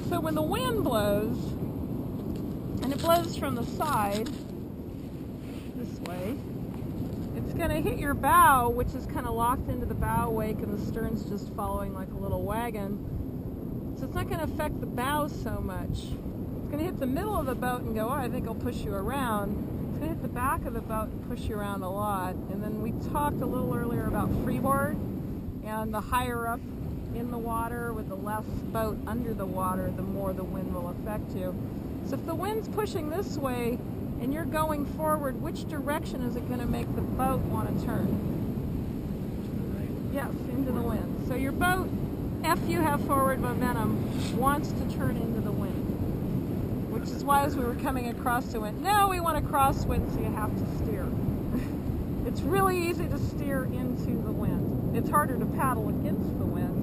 So when the wind blows, and it blows from the side, this way, it's going to hit your bow, which is kind of locked into the bow wake, and the stern's just following like a little wagon. So it's not going to affect the bow so much. It's going to hit the middle of the boat and go, oh, I think I'll push you around. It's going to hit the back of the boat and push you around a lot. And then we talked a little earlier about freeboard, and the higher up in the water with the less boat under the water, the more the wind will affect you. So if the wind's pushing this way and you're going forward, which direction is it going to make the boat want to turn? Yes, into the wind. So your boat, if you have forward momentum, wants to turn into the wind. Which is why as we were coming across the wind, no, we want to crosswind, so you have to steer. It's really easy to steer into the wind. It's harder to paddle against the wind.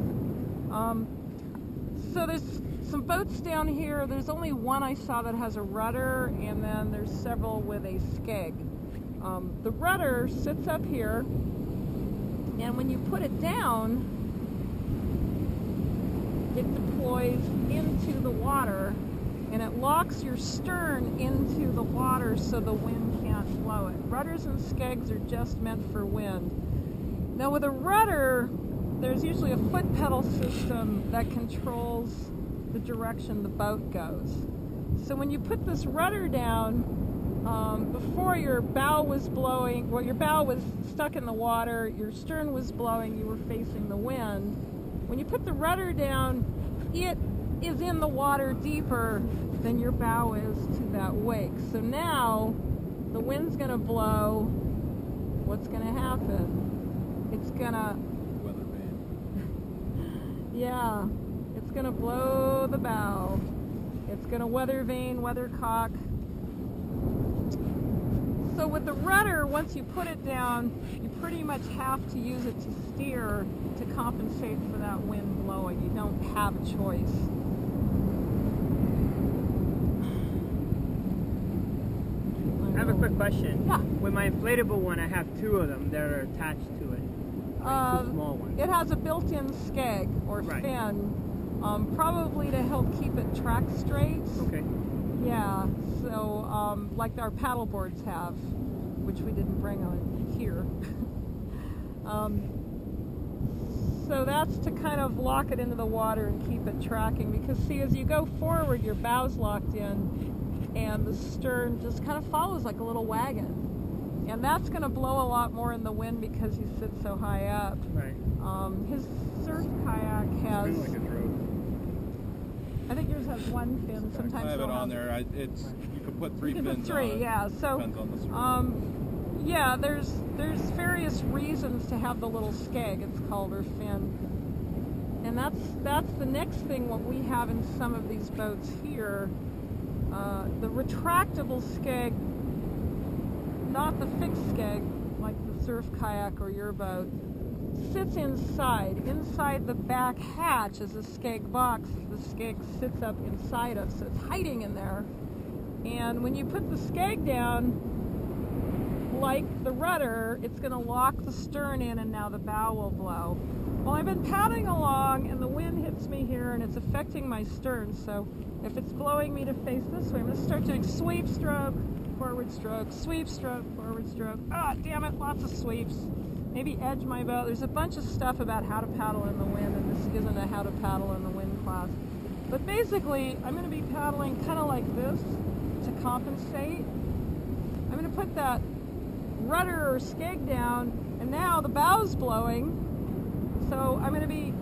So there's some boats down here. There's only one I saw that has a rudder, and then there's several with a skeg. The rudder sits up here, and when you put it down, it deploys into the water, and it locks your stern into the water so the wind can't blow it. Rudders and skegs are just meant for wind. Now with a rudder, there's usually a foot pedal system that controls the direction the boat goes. So when you put this rudder down, before your bow was blowing, well, your bow was stuck in the water, your stern was blowing, you were facing the wind. When you put the rudder down, it is in the water deeper than your bow is to that wake. So now the wind's going to blow. What's going to happen? It's going to... Weather vane. Yeah. It's going to blow the bow. It's going to weather vane, weathercock. So with the rudder, once you put it down, you pretty much have to use it to steer to compensate for that wind blowing. You don't have a choice. I have a quick question. Yeah. With my inflatable one, I have two of them that are attached to it. Two small ones. It has a built-in skeg or fin, probably to help keep it track straight. Okay. Yeah, so like our paddle boards have, which we didn't bring on here. So that's to kind of lock it into the water and keep it tracking, because see, as you go forward, your bow's locked in and the stern just kind of follows like a little wagon. And that's going to blow a lot more in the wind because you sit so high up. Right. His surf kayak has... It's like a drove. I think yours has one fin. Sometimes I have it on there. You could put three fins on it. Three, yeah. So, depends on the surf. yeah, there's various reasons to have the little skeg, it's called, or fin. And that's the next thing what we have in some of these boats here. The retractable skeg, not the fixed skeg like the surf kayak or your boat, sits inside. Inside the back hatch is a skeg box. The skeg sits up inside of, so it's hiding in there. And when you put the skeg down, like the rudder, it's going to lock the stern in, and now the bow will blow. Well, I've been paddling along, and the wind hits me here, and it's affecting my stern. So if it's blowing me to face this way, I'm going to start doing sweep stroke, forward stroke, sweep stroke, forward stroke. Ah, damn it, lots of sweeps. Maybe edge my boat. There's a bunch of stuff about how to paddle in the wind, and this isn't a how to paddle in the wind class. But basically, I'm going to be paddling kind of like this to compensate. I'm going to put that rudder or skeg down, and now the bow's blowing, so I'm going to be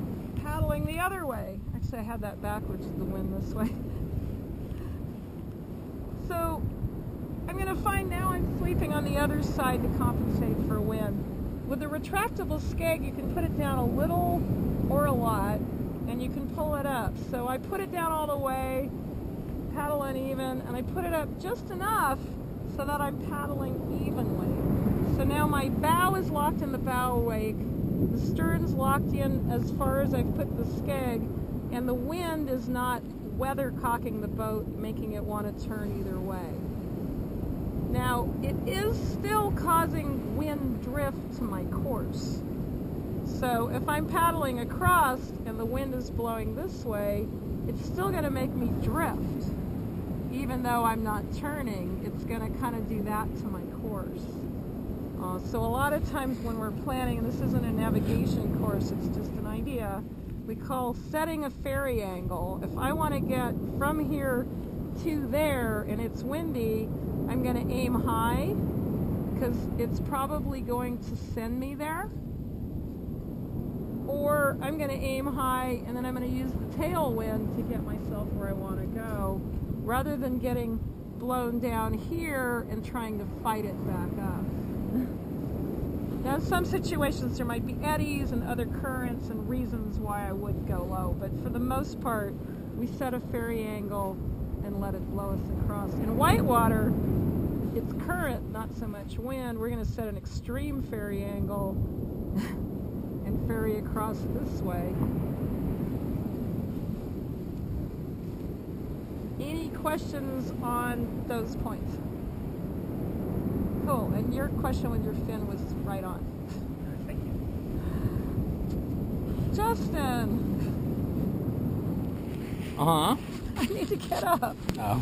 paddling the other way. Actually, I had that backwards, the wind this way. So I'm going to find now I'm sweeping on the other side to compensate for wind. With a retractable skeg, you can put it down a little or a lot, and you can pull it up. So I put it down all the way, paddle uneven, and I put it up just enough so that I'm paddling evenly. So now my bow is locked in the bow wake, the stern's locked in as far as I've put the skeg, and the wind is not weathercocking the boat, making it want to turn either way. Now, it is still causing wind drift to my course. So if I'm paddling across and the wind is blowing this way, it's still going to make me drift. Even though I'm not turning, it's going to kind of do that to my course. So a lot of times when we're planning, and this isn't a navigation course, it's just an idea, we call setting a ferry angle. If I want to get from here to there and it's windy, I'm going to aim high because it's probably going to send me there. Or I'm going to aim high and then I'm going to use the tailwind to get myself where I want to go, rather than getting blown down here and trying to fight it back up. Now in some situations there might be eddies and other currents and reasons why I would go low, but for the most part we set a ferry angle and let it blow us across. In whitewater, it's current, not so much wind. We're going to set an extreme ferry angle and ferry across this way. Any questions on those points? Cool, and your question with your fin was right on. Thank you. Justin! Uh-huh. I need to get up. Oh.